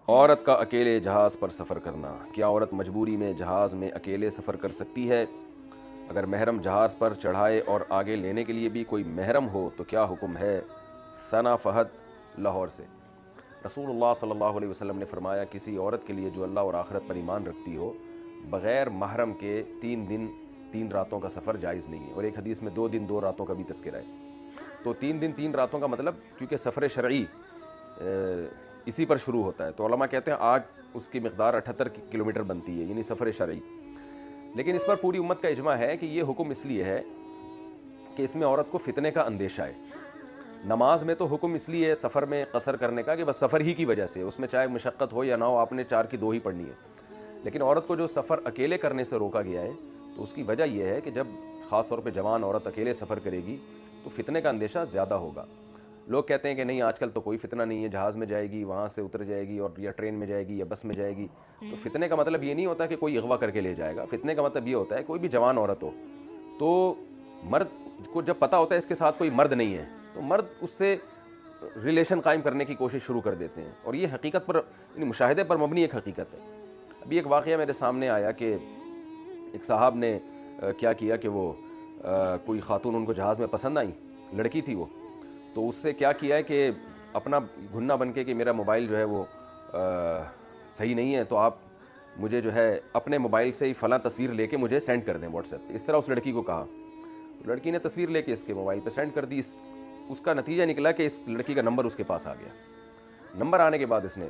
عورت کا اکیلے جہاز پر سفر کرنا، کیا عورت مجبوری میں جہاز میں اکیلے سفر کر سکتی ہے؟ اگر محرم جہاز پر چڑھائے اور آگے لینے کے لیے بھی کوئی محرم ہو تو کیا حکم ہے؟ ثنا فہد لاہور سے۔ رسول اللہ صلی اللہ علیہ وسلم نے فرمایا، کسی عورت کے لیے جو اللہ اور آخرت پر ایمان رکھتی ہو، بغیر محرم کے 3 دن 3 راتوں کا سفر جائز نہیں ہے، اور ایک حدیث میں 2 دن 2 راتوں کا بھی تذکرہ ہے۔ تو 3 دن 3 راتوں کا مطلب، کیونکہ سفر شرعی اسی پر شروع ہوتا ہے، تو علماء کہتے ہیں آج اس کی مقدار 78 کلومیٹر بنتی ہے، یعنی سفر شرعی۔ لیکن اس پر پوری امت کا اجماع ہے کہ یہ حکم اس لیے ہے کہ اس میں عورت کو فتنے کا اندیشہ ہے۔ نماز میں تو حکم اس لیے ہے سفر میں قصر کرنے کا کہ بس سفر ہی کی وجہ سے، اس میں چاہے مشقت ہو یا نہ ہو، آپ نے 4 کی 2 ہی پڑھنی ہے۔ لیکن عورت کو جو سفر اکیلے کرنے سے روکا گیا ہے، تو اس کی وجہ یہ ہے کہ جب خاص طور پہ جوان عورت اکیلے سفر کرے گی تو فتنے کا اندیشہ زیادہ ہوگا۔ لوگ کہتے ہیں کہ نہیں، آج کل تو کوئی فتنہ نہیں ہے، جہاز میں جائے گی، وہاں سے اتر جائے گی، اور یا ٹرین میں جائے گی یا بس میں جائے گی۔ تو فتنے کا مطلب یہ نہیں ہوتا کہ کوئی اغوا کر کے لے جائے گا، فتنے کا مطلب یہ ہوتا ہے کوئی بھی جوان عورت ہو تو مرد کو جب پتہ ہوتا ہے اس کے ساتھ کوئی مرد نہیں ہے، تو مرد اس سے ریلیشن قائم کرنے کی کوشش شروع کر دیتے ہیں، اور یہ حقیقت پر، یعنی مشاہدے پر مبنی ایک حقیقت ہے۔ ابھی ایک واقعہ میرے سامنے آیا کہ ایک صاحب نے کیا کیا کہ وہ کوئی خاتون ان کو جہاز میں پسند آئی، لڑکی تھی وہ، تو اس سے کیا کیا ہے کہ اپنا گھننا بن کے کہ میرا موبائل جو ہے وہ صحیح نہیں ہے، تو آپ مجھے جو ہے اپنے موبائل سے ہی فلاں تصویر لے کے مجھے سینڈ کر دیں واٹس ایپ پہ، اس طرح اس لڑکی کو کہا۔ لڑکی نے تصویر لے کے اس کے موبائل پہ سینڈ کر دی۔ اس کا نتیجہ نکلا کہ اس لڑکی کا نمبر اس کے پاس آ گیا۔ نمبر آنے کے بعد اس نے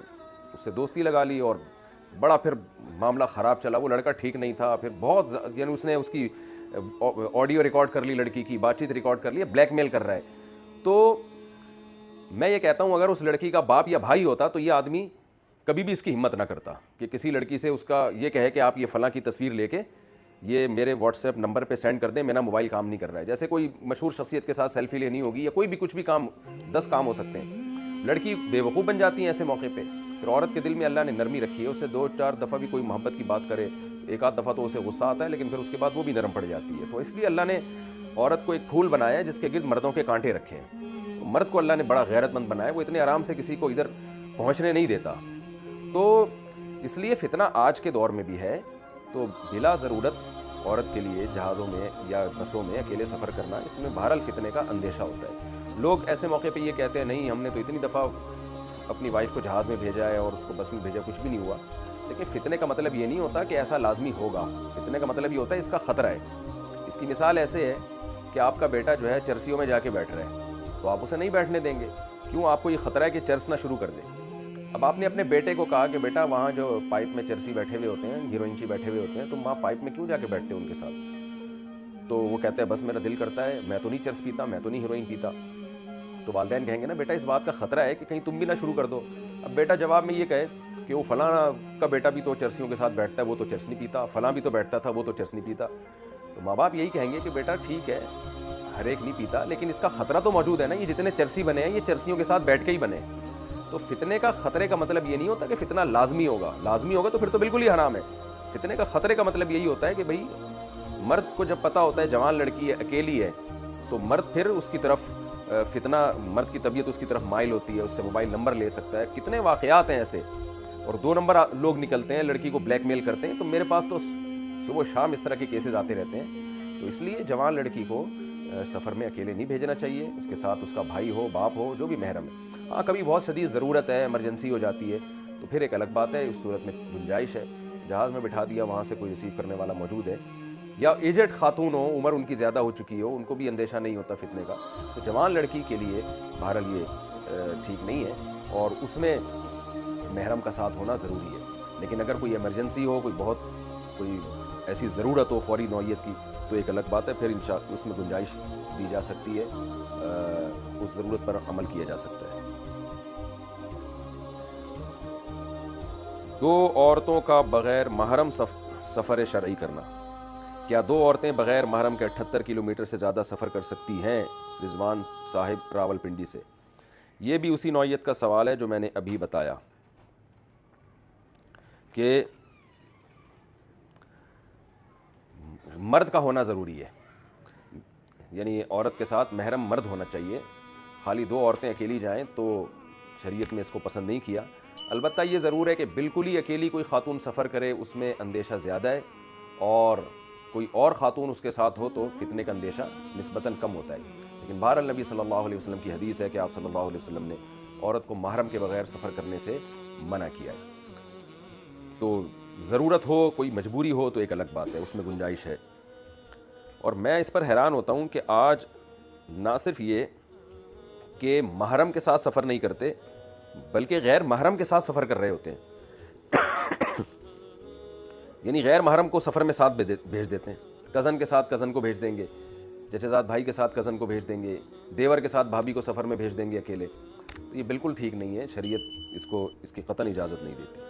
اس سے دوستی لگا لی، اور بڑا پھر معاملہ خراب چلا۔ وہ لڑکا ٹھیک نہیں تھا، پھر بہت یعنی اس نے اس کی آڈیو ریکارڈ کر لی، لڑکی کی بات چیت ریکارڈ کر لی، بلیک میل کر رہا ہے۔ تو میں یہ کہتا ہوں اگر اس لڑکی کا باپ یا بھائی ہوتا تو یہ آدمی کبھی بھی اس کی ہمت نہ کرتا کہ کسی لڑکی سے اس کا یہ کہے کہ آپ یہ فلاں کی تصویر لے کے یہ میرے واٹس ایپ نمبر پہ سینڈ کر دیں، میرا موبائل کام نہیں کر رہا ہے۔ جیسے کوئی مشہور شخصیت کے ساتھ سیلفی لینی ہوگی یا کوئی بھی کچھ بھی کام، 10 کام ہو سکتے ہیں۔ لڑکی بے وقوف بن جاتی ہے ایسے موقع پہ۔ پھر عورت کے دل میں اللہ نے نرمی رکھی ہے، اسے 2-4 دفعہ بھی کوئی محبت کی بات کرے، ایک آدھ دفعہ تو اسے غصہ آتا ہے، لیکن پھر اس کے بعد وہ بھی نرم پڑ جاتی ہے۔ تو اس لیے اللہ نے عورت کو ایک پھول بنایا ہے جس کے گرد مردوں کے کانٹے رکھے ہیں۔ مرد کو اللہ نے بڑا غیرت مند بنایا ہے، وہ اتنے آرام سے کسی کو ادھر پہنچنے نہیں دیتا۔ تو اس لیے فتنہ آج کے دور میں بھی ہے، تو بلا ضرورت عورت کے لیے جہازوں میں یا بسوں میں اکیلے سفر کرنا، اس میں بہرحال فتنے کا اندیشہ ہوتا ہے۔ لوگ ایسے موقع پہ یہ کہتے ہیں نہیں، ہم نے تو اتنی دفعہ اپنی وائف کو جہاز میں بھیجا ہے اور اس کو بس میں بھیجا، کچھ بھی نہیں ہوا۔ لیکن فتنے کا مطلب یہ نہیں ہوتا کہ ایسا لازمی ہوگا، فتنے کا مطلب یہ ہوتا ہے اس کا خطرہ ہے۔ اس کی مثال ایسے ہے کہ آپ کا بیٹا جو ہے چرسیوں میں جا کے بیٹھ رہا ہے، تو آپ اسے نہیں بیٹھنے دیں گے، کیوں؟ آپ کو یہ خطرہ ہے کہ چرسنا شروع کر دے۔ اب آپ نے اپنے بیٹے کو کہا کہ بیٹا وہاں جو پائپ میں چرسی بیٹھے ہوئے ہوتے ہیں، ہیروئنچی بیٹھے ہوئے ہوتے ہیں، تم وہاں پائپ میں کیوں جا کے بیٹھتے ہو ان کے ساتھ؟ تو وہ کہتا ہے بس میرا دل کرتا ہے، میں تو نہیں چرس پیتا، میں تو نہیں ہیروئن پیتا۔ تو والدین کہیں گے نا بیٹا اس بات کا خطرہ ہے کہ کہیں تم بھی نہ شروع کر دو۔ اب بیٹا جواب میں یہ کہے کہ وہ فلاں کا بیٹا بھی تو چرسیوں کے ساتھ بیٹھتا ہے، وہ تو چرس نہیں پیتا، فلاں بھی تو بیٹھتا تھا، وہ تو چرس نہیں پیتا۔ تو ماں باپ یہی کہیں گے کہ بیٹا ٹھیک ہے، ہر ایک نہیں پیتا، لیکن اس کا خطرہ تو موجود ہے نا، یہ جتنے چرسی بنے ہیں یہ چرسیوں کے ساتھ بیٹھ کے ہی بنے۔ تو فتنے کا خطرے کا مطلب یہ نہیں ہوتا کہ فتنہ لازمی ہوگا، لازمی ہوگا تو پھر تو بالکل ہی حرام ہے۔ فتنے کا خطرے کا مطلب یہی ہوتا ہے کہ بھئی مرد کو جب پتہ ہوتا ہے جوان لڑکی ہے، اکیلی ہے، تو مرد پھر اس کی طرف فتنہ، مرد کی طبیعت اس کی طرف مائل ہوتی ہے، اس سے موبائل نمبر لے سکتا ہے۔ کتنے واقعات ہیں ایسے، اور 2 نمبر لوگ نکلتے ہیں، لڑکی کو بلیک میل کرتے ہیں۔ تو میرے پاس تو صبح شام اس طرح کے کیسز آتے رہتے ہیں۔ تو اس لیے جوان لڑکی کو سفر میں اکیلے نہیں بھیجنا چاہیے، اس کے ساتھ اس کا بھائی ہو، باپ ہو، جو بھی محرم ہے۔ ہاں کبھی بہت شدید ضرورت ہے، ایمرجنسی ہو جاتی ہے، تو پھر ایک الگ بات ہے، اس صورت میں گنجائش ہے، جہاز میں بٹھا دیا، وہاں سے کوئی ریسیو کرنے والا موجود ہے، یا ایجڈ خاتون ہو، عمر ان کی زیادہ ہو چکی ہو، ان کو بھی اندیشہ نہیں ہوتا فتنے کا۔ تو جوان لڑکی کے لیے بہرحال یہ ٹھیک نہیں ہے، اور اس میں محرم کا ساتھ ہونا ضروری ہے۔ لیکن اگر کوئی ایمرجنسی ہو، کوئی ایسی ضرورت ہو فوری نوعیت کی، تو ایک الگ بات ہے، پھر اس میں گنجائش دی جا سکتی ہے، اس ضرورت پر عمل کیا جا سکتا ہے۔ 2 عورتوں کا بغیر محرم سفر شرعی کرنا، کیا 2 عورتیں بغیر محرم کے 78 کلومیٹر سے زیادہ سفر کر سکتی ہیں؟ رضوان صاحب راول پنڈی سے۔ یہ بھی اسی نوعیت کا سوال ہے جو میں نے ابھی بتایا کہ مرد کا ہونا ضروری ہے، یعنی عورت کے ساتھ محرم مرد ہونا چاہیے۔ خالی 2 عورتیں اکیلی جائیں تو شریعت میں اس کو پسند نہیں کیا، البتہ یہ ضرور ہے کہ بالکل ہی اکیلی کوئی خاتون سفر کرے اس میں اندیشہ زیادہ ہے، اور کوئی اور خاتون اس کے ساتھ ہو تو فتنے کا اندیشہ نسبتاً کم ہوتا ہے۔ لیکن بہرحال نبی صلی اللہ علیہ وسلم کی حدیث ہے کہ آپ صلی اللہ علیہ وسلم نے عورت کو محرم کے بغیر سفر کرنے سے منع کیا ہے۔ تو ضرورت ہو، کوئی مجبوری ہو تو ایک الگ بات ہے، اس میں گنجائش ہے۔ اور میں اس پر حیران ہوتا ہوں کہ آج نہ صرف یہ کہ محرم کے ساتھ سفر نہیں کرتے بلکہ غیر محرم کے ساتھ سفر کر رہے ہوتے ہیں۔ یعنی غیر محرم کو سفر میں ساتھ بھیج دیتے ہیں، کزن کے ساتھ کزن کو بھیج دیں گے، چچا زاد بھائی کے ساتھ کزن کو بھیج دیں گے، دیور کے ساتھ بھابھی کو سفر میں بھیج دیں گے اکیلے۔ تو یہ بالکل ٹھیک نہیں ہے، شریعت اس کی قطعاً اجازت نہیں دیتی۔